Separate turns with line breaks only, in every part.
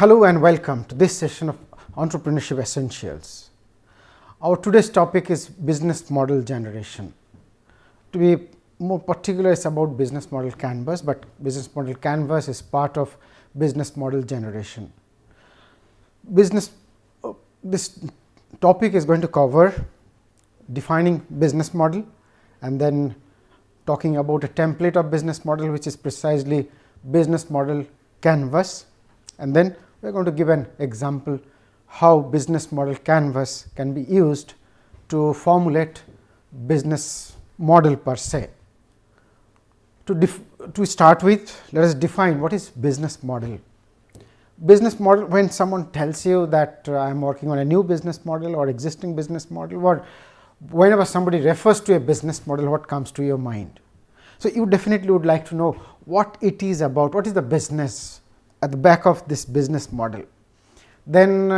Hello and welcome to this session of Entrepreneurship Essentials. Our today's topic is business model generation. To be more particular, it's about business model canvas, but business model canvas is part of business model generation. This topic is going to cover defining business model and then talking about a template of business model, which is precisely business model canvas, and then we are going to give an example how business model canvas can be used to formulate business model per se. To start with, let us define what is business model. Business model, when someone tells you that I am working on a new business model or existing business model, or whenever somebody refers to a business model, what comes to your mind? So, you definitely would like to know what it is about, what is the business at the back of this business model. Then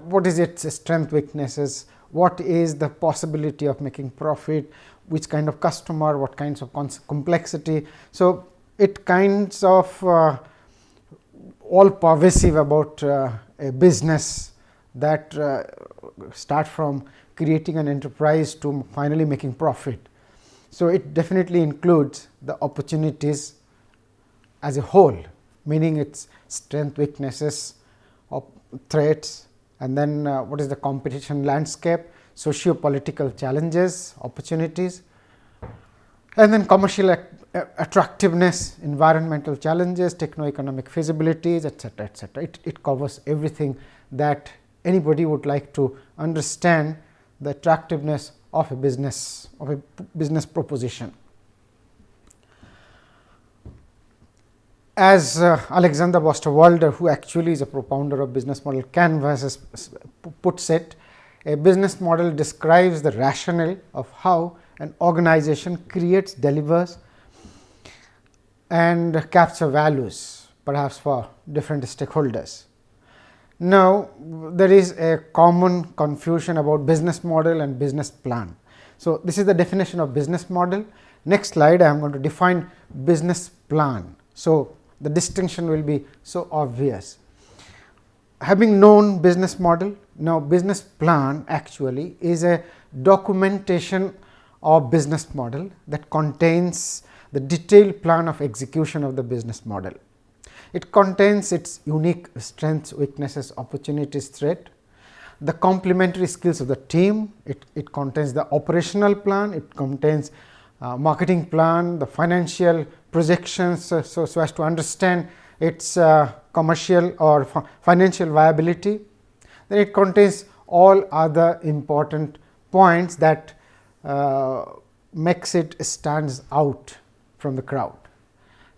what is its strength, weaknesses, what is the possibility of making profit, which kind of customer, what kinds of complexity. So, it kinds of all pervasive about a business that start from creating an enterprise to finally making profit. So, it definitely includes the opportunities as a whole, meaning its strength, weaknesses, threats, and then what is the competition landscape, socio-political challenges, opportunities, and then commercial attractiveness, environmental challenges, techno-economic feasibilities, etc., etc. It covers everything that anybody would like to understand the attractiveness of a business proposition. As Alexander Boster-Walder, who actually is a propounder of business model canvas, puts it, a business model describes the rationale of how an organization creates, delivers and capture values, perhaps for different stakeholders. Now, there is a common confusion about business model and business plan. So, this is the definition of business model. Next slide, I am going to define business plan. So, the distinction will be so obvious. Having known business model, now business plan actually is a documentation of business model that contains the detailed plan of execution of the business model. It contains its unique strengths, weaknesses, opportunities, threat, the complementary skills of the team. It contains the operational plan, it contains marketing plan, the financial projections, so as to understand its commercial or financial viability. Then it contains all other important points that makes it stands out from the crowd.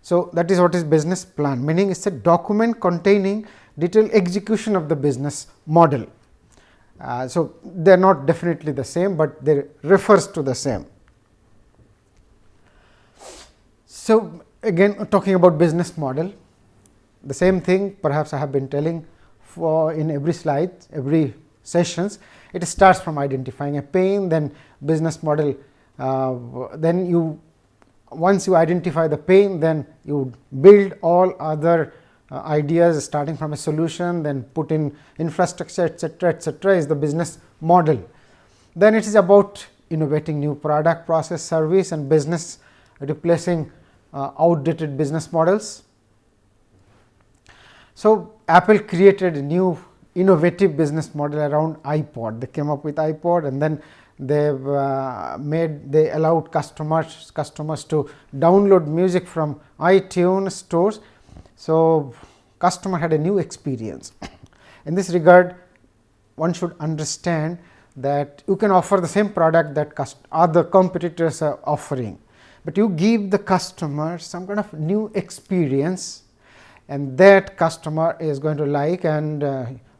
So, that is what is business plan, meaning it is a document containing detailed execution of the business model. So, they are not definitely the same, but they refers to the same. So, again talking about business model, the same thing perhaps I have been telling for in every slide, every sessions. It starts from identifying a pain, then business model, then once you identify the pain, then you build all other ideas starting from a solution, then put in infrastructure, etc., etc., is the business model. Then it is about innovating new product, process, service and business, replacing outdated business models. So, Apple created a new innovative business model around iPod. They came up with iPod, and then they allowed customers to download music from iTunes stores. So, customer had a new experience. In this regard, one should understand that you can offer the same product that other competitors are offering, but you give the customer some kind of new experience, and that customer is going to like, and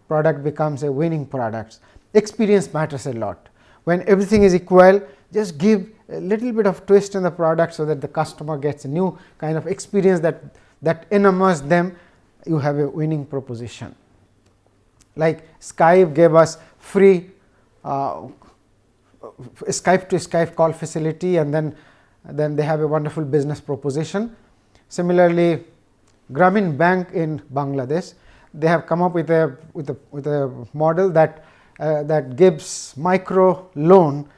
product becomes a winning product. Experience matters a lot. When everything is equal, just give a little bit of twist in the product so that the customer gets a new kind of experience that enamors them. You have a winning proposition. Like Skype gave us free Skype to Skype call facility, and then they have a wonderful business proposition. Similarly, Grameen Bank in Bangladesh, they have come up with a model that that gives micro loan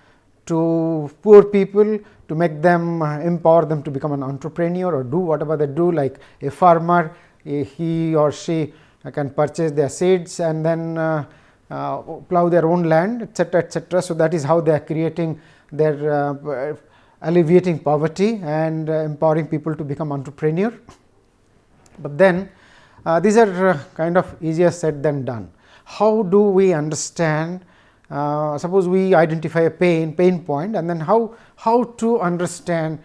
to poor people to make them empower them to become an entrepreneur or do whatever they do. Like a farmer, he or she can purchase their seeds and then plow their own land, etc., etc. So that is how they are creating their alleviating poverty and empowering people to become entrepreneur. But then these are kind of easier said than done. How do we understand, suppose we identify a pain point, and then how to understand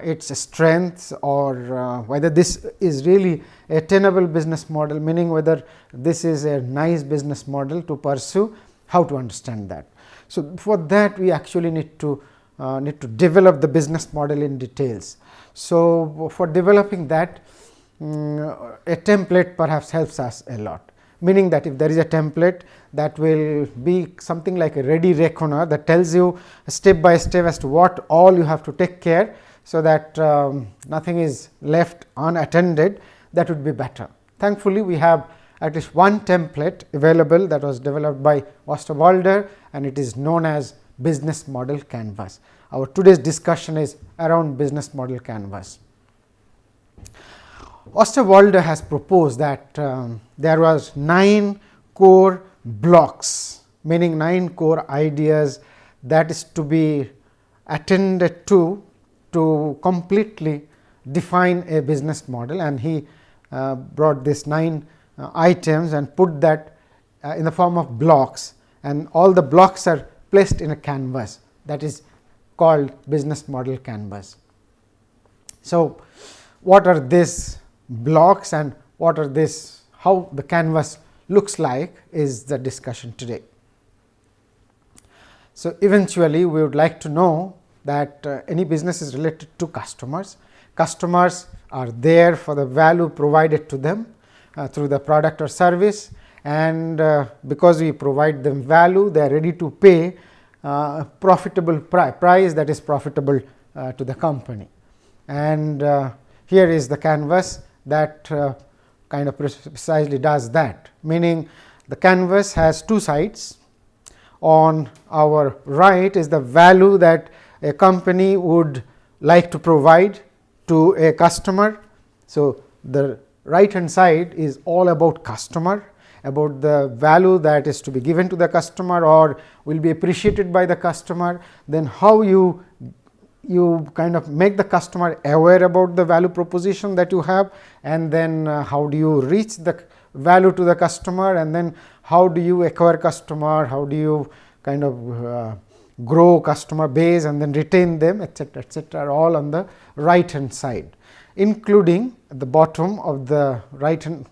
its strengths, or whether this is really a tenable business model, meaning whether this is a nice business model to pursue, how to understand that. So for that we actually need to develop the business model in details. So for developing that, a template perhaps helps us a lot, meaning that if there is a template, that will be something like a ready reckoner that tells you step by step as to what all you have to take care, so that nothing is left unattended. That would be better. Thankfully, we have at least one template available that was developed by Osterwalder, and it is known as business model canvas. Our today's discussion is around business model canvas. Osterwalder has proposed that there was 9 core blocks, meaning 9 core ideas that is to be attended to completely define a business model, and he brought these 9 items and put that in the form of blocks, and all the blocks are placed in a canvas that is called business model canvas. So what are these blocks and what are this, how the canvas looks like is the discussion today. So eventually we would like to know that any business is related to customers. Customers are there for the value provided to them through the product or service, and because we provide them value, they are ready to pay profitable price that is profitable to the company. And here is the canvas that kind of precisely does that, meaning the canvas has 2 sides. On our right is the value that a company would like to provide to a customer. So the right hand side is all about customer, about the value that is to be given to the customer or will be appreciated by the customer. Then how you kind of make the customer aware about the value proposition that you have, and then how do you reach the value to the customer, and then how do you acquire customer, how do you kind of grow customer base and then retain them, etc., etc., all on the right hand side, including at the bottom of the right hand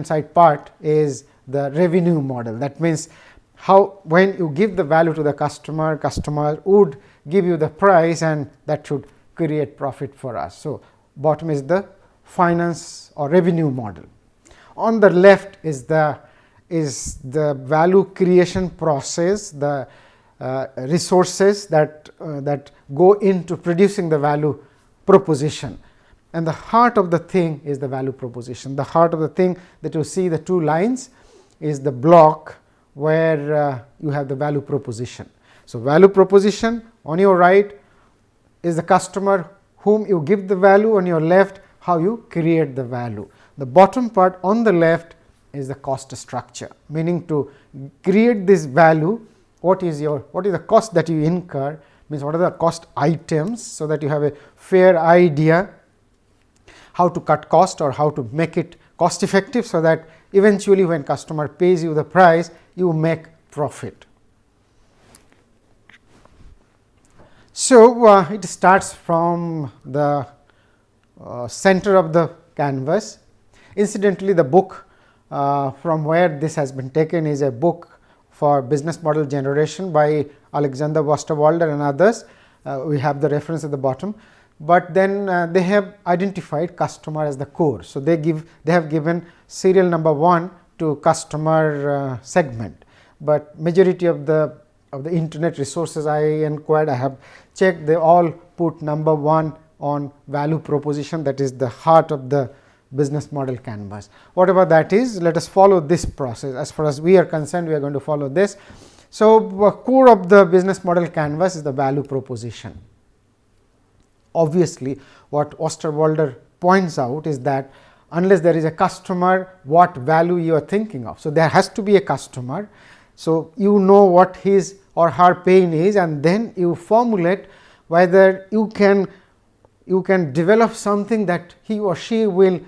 side part is the revenue model. That means how, when you give the value to the customer, customer would give you the price, and that should create profit for us. So bottom is the finance or revenue model. On the left is the value creation process, the resources that go into producing the value proposition. And the heart of the thing is the value proposition. The heart of the thing that you see, the 2 lines, is the block where you have the value proposition. So value proposition on your right is the customer whom you give the value, on your left how you create the value. The bottom part on the left is the cost structure, meaning to create this value, what is the cost that you incur, means what are the cost items, so that you have a fair idea how to cut cost or how to make it cost effective, so that eventually when customer pays you the price, you make profit. So it starts from the center of the canvas. Incidentally, the book from where this has been taken is a book for business model generation by Alexander Osterwalder and others. We have the reference at the bottom, but then they have identified customer as the core. So they have given serial number 1 to customer segment, but majority of the internet resources I inquired, I have checked, they all put number 1 on value proposition, that is the heart of the business model canvas. Whatever that is, let us follow this process. As far as we are concerned, we are going to follow this. So, core of the business model canvas is the value proposition. Obviously, what Osterwalder points out is that unless there is a customer, what value you are thinking of. So, there has to be a customer. So, you know what his or her pain is, and then you formulate whether you can develop something that he or she will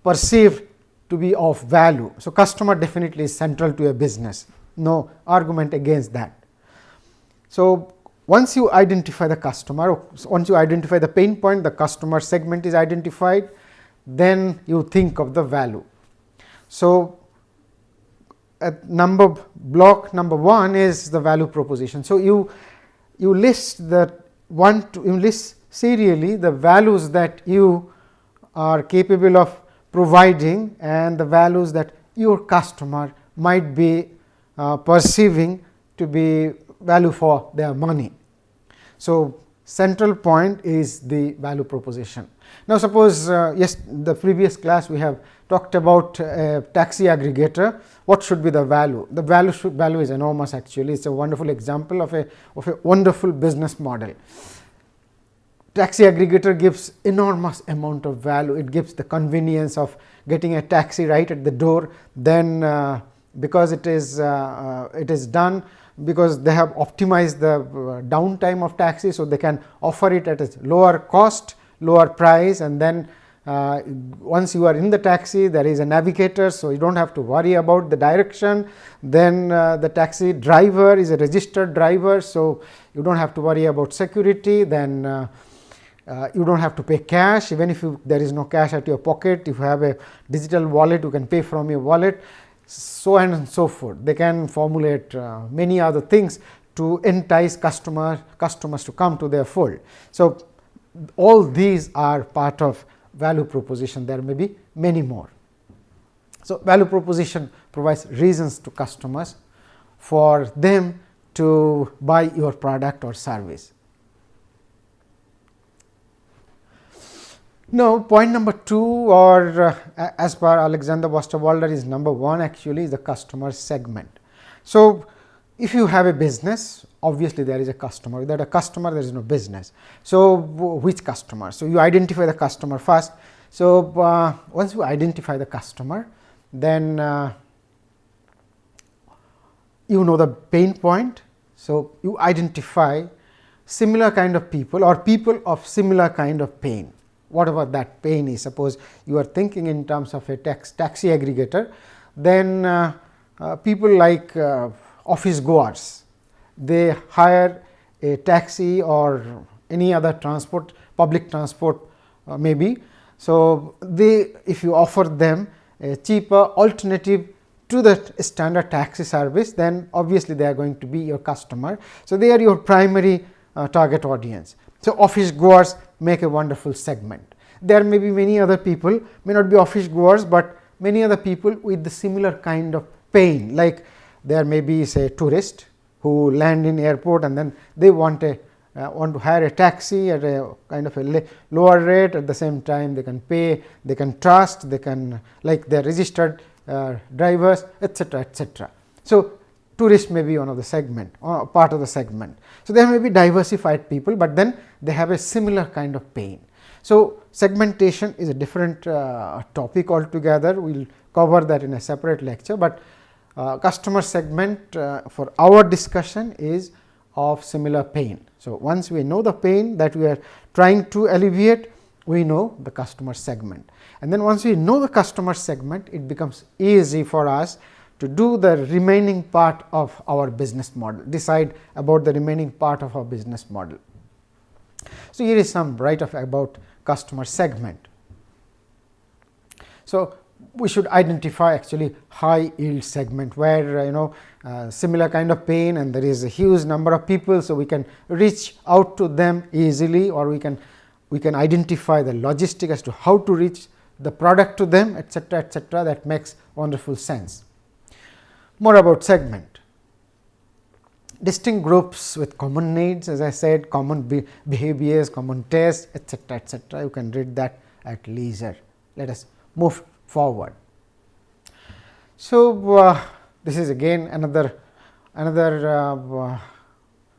perceive to be of value. So, customer definitely is central to a business, no argument against that. So, once you identify the customer, once you identify the pain point, the customer segment is identified, then you think of the value. So, at block number 1 is the value proposition. So, you list you list serially the values that you are capable of providing and the values that your customer might be perceiving to be value for their money. So, central point is the value proposition. Now, suppose yes, the previous class we have talked about a taxi aggregator. What should be the value? The value is enormous actually. It is a wonderful example of a wonderful business model. Taxi aggregator gives enormous amount of value. It gives the convenience of getting a taxi right at the door. Then because it is done, because they have optimized the downtime of taxi, so they can offer it at a lower cost, lower price, and then once you are in the taxi, there is a navigator, so you don't have to worry about the direction. Then the taxi driver is a registered driver, so you don't have to worry about security. Then you don't have to pay cash, even if there is no cash at your pocket. If you have a digital wallet, you can pay from your wallet, so on and so forth. They can formulate many other things to entice customers to come to their fold. So, all these are part of value proposition. There may be many more. So, value proposition provides reasons to customers for them to buy your product or service. Now, point number 2, or as per Alexander Osterwalder, is number 1 actually, is the customer segment. So, if you have a business, obviously there is a customer. Without a customer, there is no business. So, which customer? So, you identify the customer first. So, once you identify the customer, then you know the pain point. So, you identify similar kind of people or people of similar kind of pain. Whatever that pain is, suppose you are thinking in terms of a taxi aggregator, then people like office goers, they hire a taxi or any other transport, public transport maybe. So, if you offer them a cheaper alternative to the standard taxi service, then obviously they are going to be your customer. So, they are your primary target audience. So, office goers make a wonderful segment. There may be many other people, may not be office goers, but many other people with the similar kind of pain, like there may be say tourist who land in airport and then they want to hire a taxi at a kind of a lower rate. At the same time, they can pay, they can trust, they can like their registered drivers, etc., etc. So, tourist may be one of the segment or part of the segment. So, there may be diversified people, but then they have a similar kind of pain. So, segmentation is a different topic altogether. We will cover that in a separate lecture, but customer segment for our discussion is of similar pain. So, once we know the pain that we are trying to alleviate, we know the customer segment, and then once we know the customer segment, it becomes easy for us to do the remaining part of our business model, decide about the remaining part of our business model. So, here is some write-up about customer segment. So, we should identify actually high yield segment, where similar kind of pain and there is a huge number of people. So, we can reach out to them easily, or we can identify the logistic as to how to reach the product to them, etc., etc. That makes wonderful sense. More about segment. Distinct groups with common needs, as I said, common behaviors, common tastes, etc., etc. You can read that at leisure. Let us move forward. So, this is again another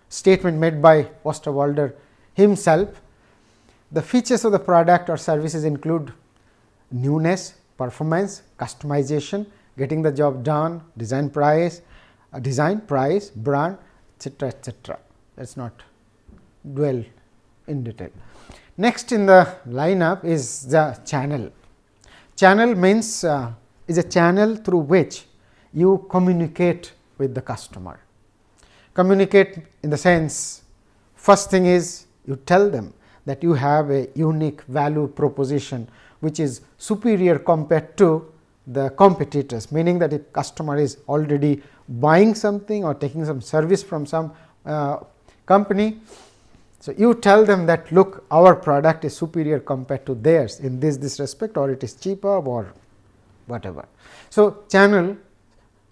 statement made by Osterwalder himself. The features of the product or services include newness, performance, customization, getting the job done, design, price, brand, etc., etc. Let us not dwell in detail. Next in the lineup is the channel. Channel means is a channel through which you communicate with the customer. Communicate in the sense, first thing is you tell them that you have a unique value proposition which is superior compared to the competitors, meaning that if customer is already buying something or taking some service from some company. So, you tell them that look, our product is superior compared to theirs in this respect, or it is cheaper or whatever. So, channel,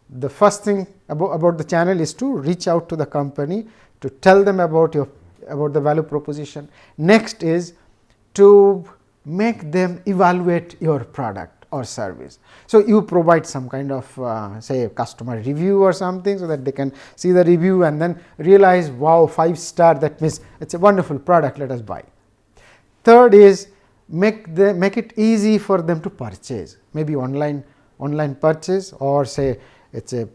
the first thing about the channel is to reach out to the company to tell them about the value proposition. Next is to make them evaluate your product or service. So, you provide some kind of say customer review or something, so that they can see the review and then realize, wow, 5-star, that means it is a wonderful product, let us buy. Third is make it easy for them to purchase, maybe online purchase, or say it is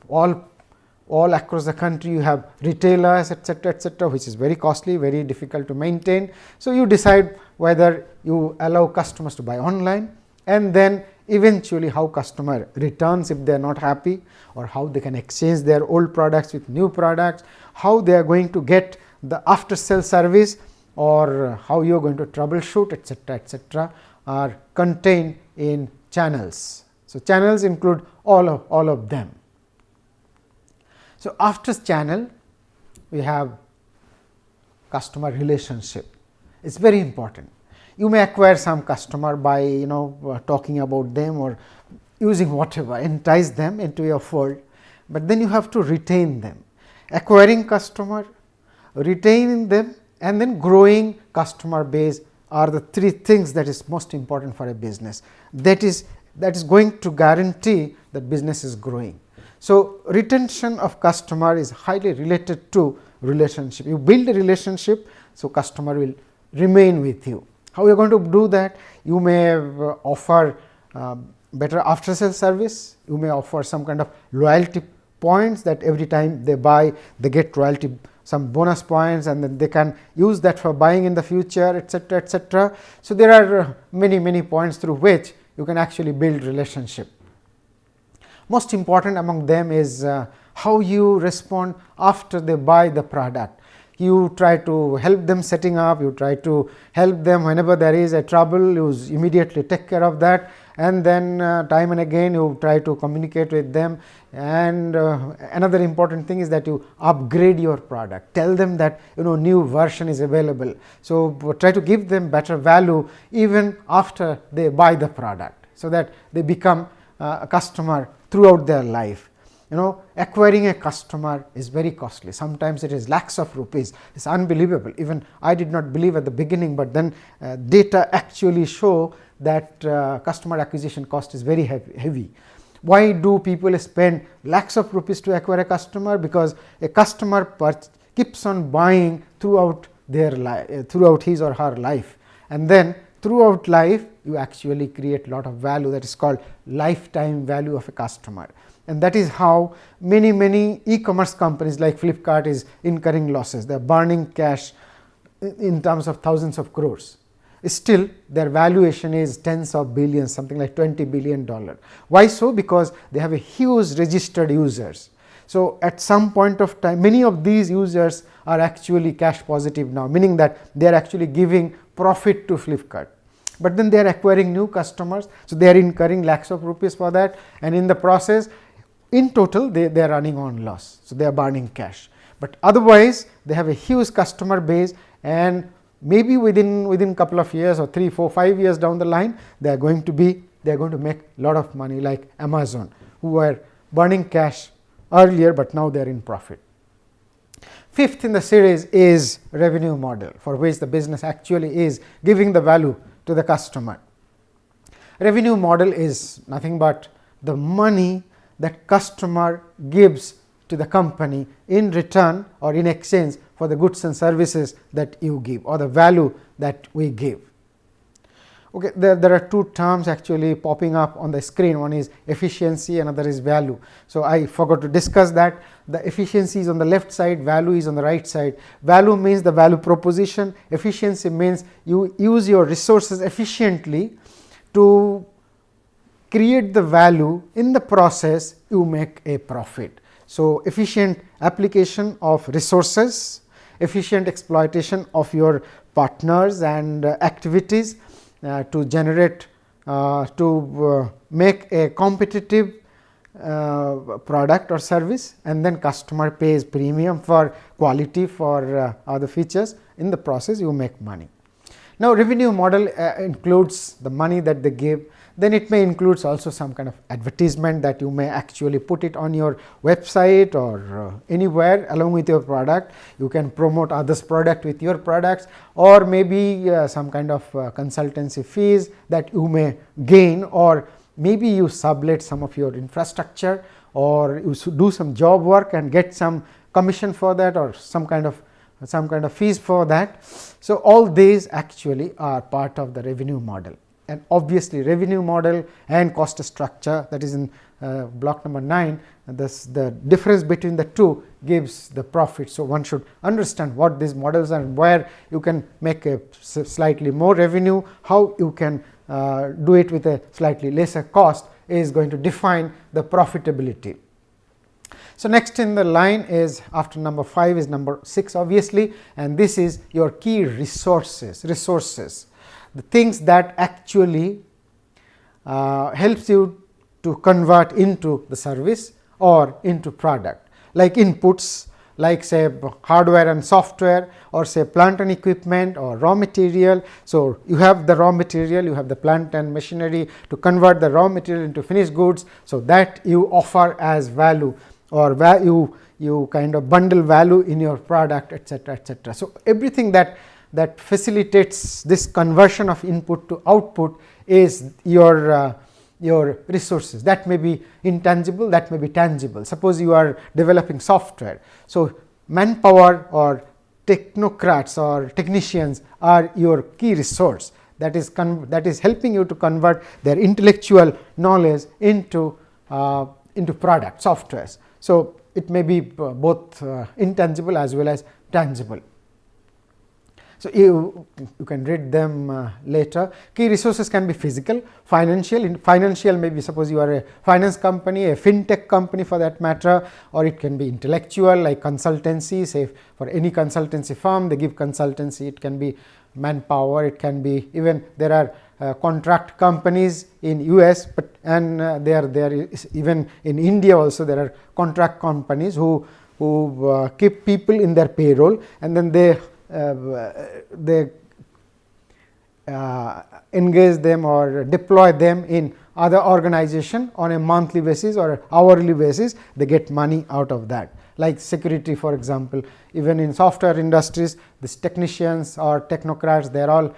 all across the country you have retailers, etc., which is very costly, very difficult to maintain. So, you decide whether you allow customers to buy online, and then eventually how customer returns if they are not happy, or how they can exchange their old products with new products, how they are going to get the after sale service, or how you are going to troubleshoot, etc., are contained in channels. So, channels include all of them. So, after channel we have customer relationship. It is very important. You may acquire some customer by talking about them or using whatever, entice them into your fold, but then you have to retain them. Acquiring customer, retaining them, and then growing customer base are the three things that is most important for a business. That is going to guarantee that business is growing. So, retention of customer is highly related to relationship. You build a relationship, so customer will remain with you. How you are going to do that? You may offer better after sales service, you may offer some kind of loyalty points, that every time they buy they get royalty, some bonus points, and then they can use that for buying in the future, etc., etc. So, there are many points through which you can actually build relationship. Most important among them is how you respond after they buy the product. You try to help them setting up, you try to help them whenever there is a trouble, you immediately take care of that, and then time and again you try to communicate with them. And another important thing is that you upgrade your product, tell them that new version is available. So, try to give them better value even after they buy the product, so that they become a customer throughout their life. Acquiring a customer is very costly. Sometimes it is lakhs of rupees. It is unbelievable. Even I did not believe at the beginning, but then data actually show that customer acquisition cost is very heavy. Why do people spend lakhs of rupees to acquire a customer? Because a customer keeps on buying throughout their life, throughout his or her life, and then throughout life you actually create lot of value, that is called lifetime value of a customer. And that is how many e-commerce companies like Flipkart is incurring losses. They are burning cash in terms of thousands of crores. Still their valuation is tens of billions, something like $20 billion. Why so? Because they have a huge registered users. So, at some point of time many of these users are actually cash positive now, meaning that they are actually giving profit to Flipkart. But then they are acquiring new customers, so they are incurring lakhs of rupees for that, and in the process in total they are running on loss. So, they are burning cash, but otherwise they have a huge customer base, and maybe within couple of years or 3, 4, 5 years down the line they are going to make lot of money, like Amazon, who were burning cash earlier, but now they are in profit. Fifth in the series is revenue model, for which the business actually is giving the value to the customer. Revenue model is nothing but the money that customer gives to the company in return or in exchange for the goods and services that you give, or the value that we give. Okay, there are two terms actually popping up on the screen. One is efficiency, another is value. So I forgot to discuss that. The efficiency is on the left side, value is on the right side. Value means the value proposition. Efficiency means you use your resources efficiently to create the value. In the process, you make a profit. So efficient application of resources, efficient exploitation of your partners and activities to generate, to make a competitive product or service, and then customer pays premium for quality, for other features. In the process, you make money. Now, revenue model includes the money that they give. Then it may include also some kind of advertisement that you may actually put it on your website or anywhere along with your product. You can promote others' product with your products, or maybe some kind of consultancy fees that you may gain, or maybe you sublet some of your infrastructure, or you do some job work and get some commission for that, or some kind of fees for that. So all these actually are part of the revenue model. And obviously, revenue model and cost structure, that is in block number 9, the difference between the two gives the profit. So one should understand what these models are and where you can make a slightly more revenue, how you can do it with a slightly lesser cost is going to define the profitability. So next in the line is, after number 5 is number 6 obviously, and this is your key resources, the things that actually helps you to convert into the service or into product, like inputs, like say hardware and software, or say plant and equipment or raw material. So you have the raw material, you have the plant and machinery to convert the raw material into finished goods, so that you offer as value, or you kind of bundle value in your product, etc., etc. So everything that facilitates this conversion of input to output is your resources. That may be intangible, that may be tangible. Suppose you are developing software, so manpower or technocrats or technicians are your key resource that is helping you to convert their intellectual knowledge into product softwares. So it may be both intangible as well as tangible. So you can read them later. Key resources can be physical, financial. Financial, maybe suppose you are a finance company, a fintech company for that matter, or it can be intellectual, like consultancy. Say for any consultancy firm, they give consultancy. It can be manpower. It can be even there are contract companies in US, but and there is even in India also there are contract companies who keep people in their payroll, and then they engage them or deploy them in other organization on a monthly basis or hourly basis. They get money out of that, like security for example. Even in software industries, these technicians or technocrats, they are all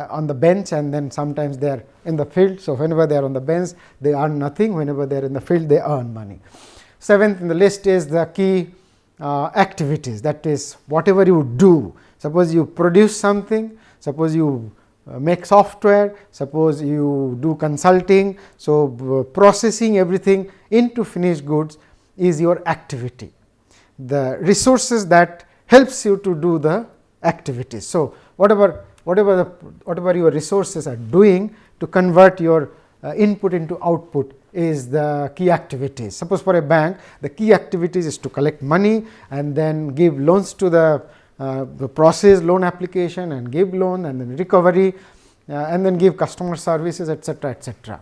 on the bench, and then sometimes they are in the field. So whenever they are on the bench, they earn nothing. Whenever they are in the field, they earn money. 7th in the list is the key activities, that is whatever you do. Suppose you produce something, suppose you make software, suppose you do consulting. So processing everything into finished goods is your activity, the resources that helps you to do the activities. So whatever your resources are doing to convert your input into output is the key activities. Suppose for a bank, the key activities is to collect money and then give loans to the process loan application and give loan and then recovery and then give customer services, etc., etc.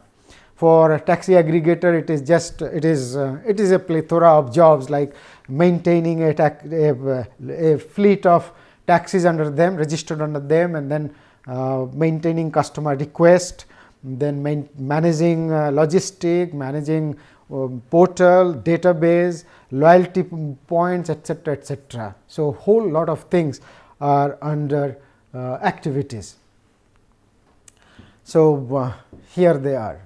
For a taxi aggregator, it is a plethora of jobs, like maintaining a fleet of taxis under them, registered under them, and then maintaining customer request, then managing logistic, managing portal, database, loyalty points, etc., etc. So whole lot of things are under activities. So, here they are.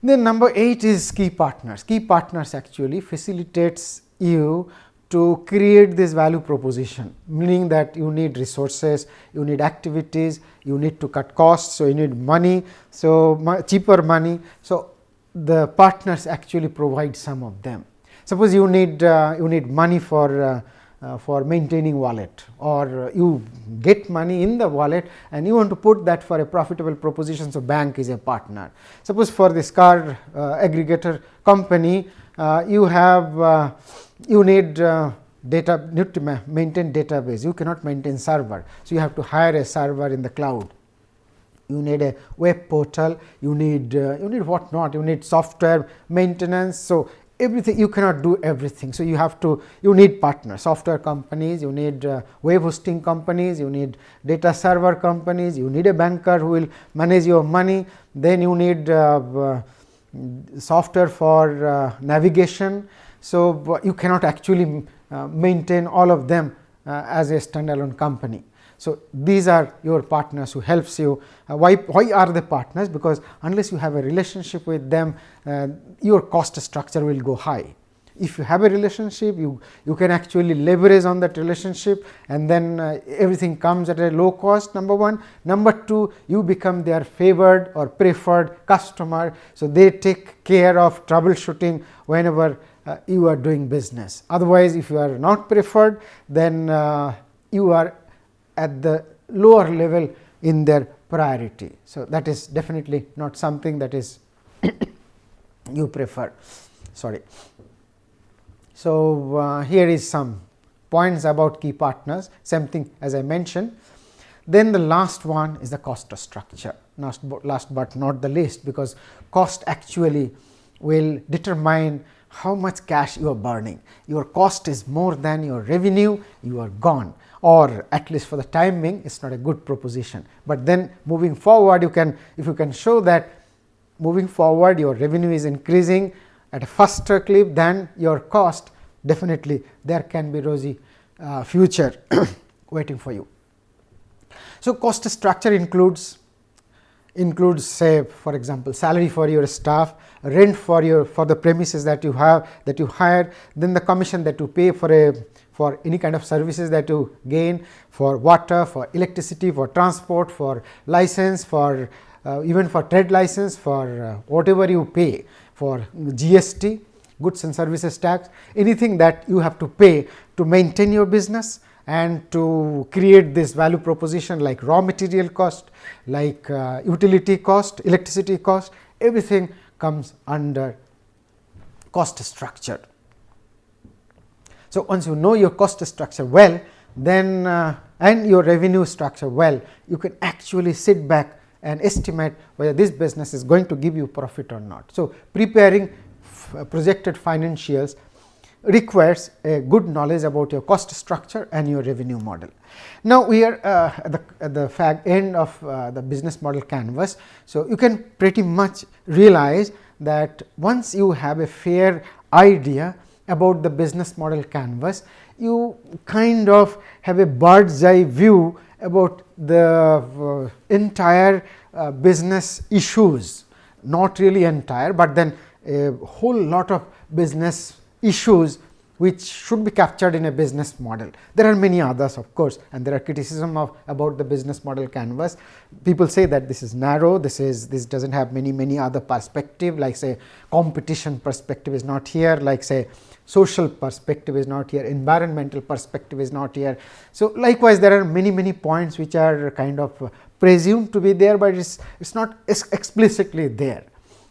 Then number 8 is key partners. Key partners actually facilitates you to create this value proposition, meaning that you need resources, you need activities, you need to cut costs, so you need money, so cheaper money. So, the partners actually provide some of them. Suppose you need money for maintaining wallet, or you get money in the wallet and you want to put that for a profitable proposition. So, bank is a partner. Suppose for this car aggregator company, you need need to maintain database. You cannot maintain server, so you have to hire a server in the cloud. You need a web portal. You need what not. You need software maintenance. So, everything, you cannot do everything. So, you need partners, software companies, you need web hosting companies, you need data server companies, you need a banker who will manage your money, then you need software for navigation. So, you cannot actually maintain all of them as a standalone company. So, these are your partners who helps you. Why are they partners? Because unless you have a relationship with them, your cost structure will go high. If you have a relationship, you can actually leverage on that relationship, and then everything comes at a low cost, number one. Number two, you become their favored or preferred customer. So, they take care of troubleshooting whenever you are doing business. Otherwise, if you are not preferred, then you are at the lower level in their priority. So, that is definitely not something that is you prefer. Sorry. So, here is some points about key partners, same thing as I mentioned. Then the last one is the cost structure, last but not the least, because cost actually will determine how much cash you are burning. Your cost is more than your revenue, you are gone, or at least for the time being, it is not a good proposition. But then moving forward, if you can show that moving forward your revenue is increasing at a faster clip than your cost, definitely there can be rosy future waiting for you. So, cost structure includes say, for example, salary for your staff, rent for the premises that you hire, then the commission that you pay for any kind of services that you gain, for water, for electricity, for transport, for license, for even for trade license, for whatever you pay, for GST, goods and services tax, anything that you have to pay to maintain your business and to create this value proposition, like raw material cost, like utility cost, electricity cost, everything comes under cost structure. So, once you know your cost structure well, then and your revenue structure well, you can actually sit back and estimate whether this business is going to give you profit or not. So, preparing projected financials requires a good knowledge about your cost structure and your revenue model. Now, we are at the end of the business model canvas. So, you can pretty much realize that once you have a fair idea about the business model canvas, you kind of have a bird's eye view about the entire business issues, not really entire, but then a whole lot of business issues which should be captured in a business model. There are many others, of course, and there are criticism about the business model canvas. People say that this is narrow, this does not have many other perspective, like say competition perspective is not here, like say social perspective is not here, environmental perspective is not here. So, likewise there are many points which are kind of presumed to be there, but it is not explicitly there.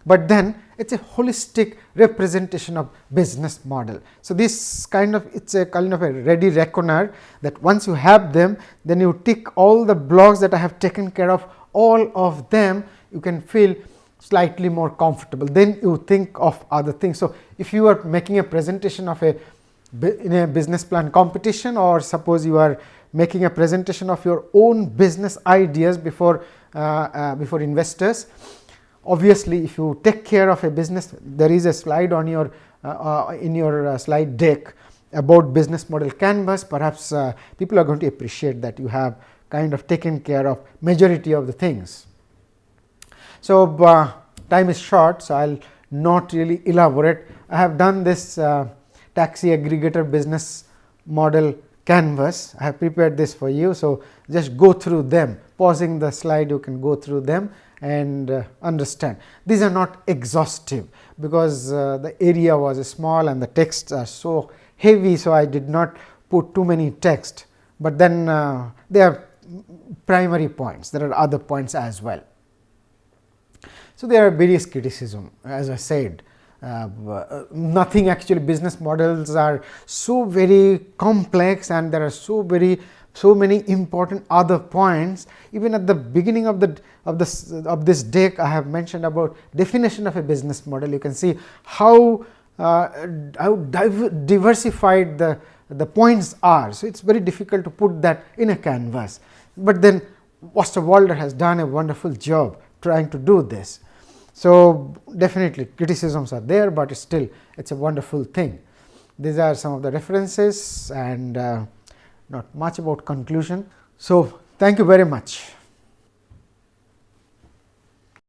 But then it is a holistic representation of business model. So, this kind of it is a kind of a ready reckoner that once you have them, then you tick all the blocks that I have taken care of, all of them, you can feel slightly more comfortable. Then you think of other things. So, if you are making a presentation of in a business plan competition, or suppose you are making a presentation of your own business ideas before investors, obviously, if you take care of a business, there is a slide on your in your slide deck about business model canvas. Perhaps people are going to appreciate that you have kind of taken care of majority of the things. So, time is short, so I will not really elaborate. I have done this taxi aggregator business model canvas. I have prepared this for you. So, just go through them, pausing the slide, you can go through them and understand. These are not exhaustive because the area was small and the texts are so heavy. So, I did not put too many text, but then they are primary points. There are other points as well. So, there are various criticism, as I said. Nothing actually, business models are so very complex and there are so many important other points. Even at the beginning of this deck, I have mentioned about definition of a business model. You can see how diversified the points are. So, it is very difficult to put that in a canvas, but then Osterwalder has done a wonderful job trying to do this. So, definitely criticisms are there, but still it is a wonderful thing. These are some of the references and not much about conclusion. So, thank you very much.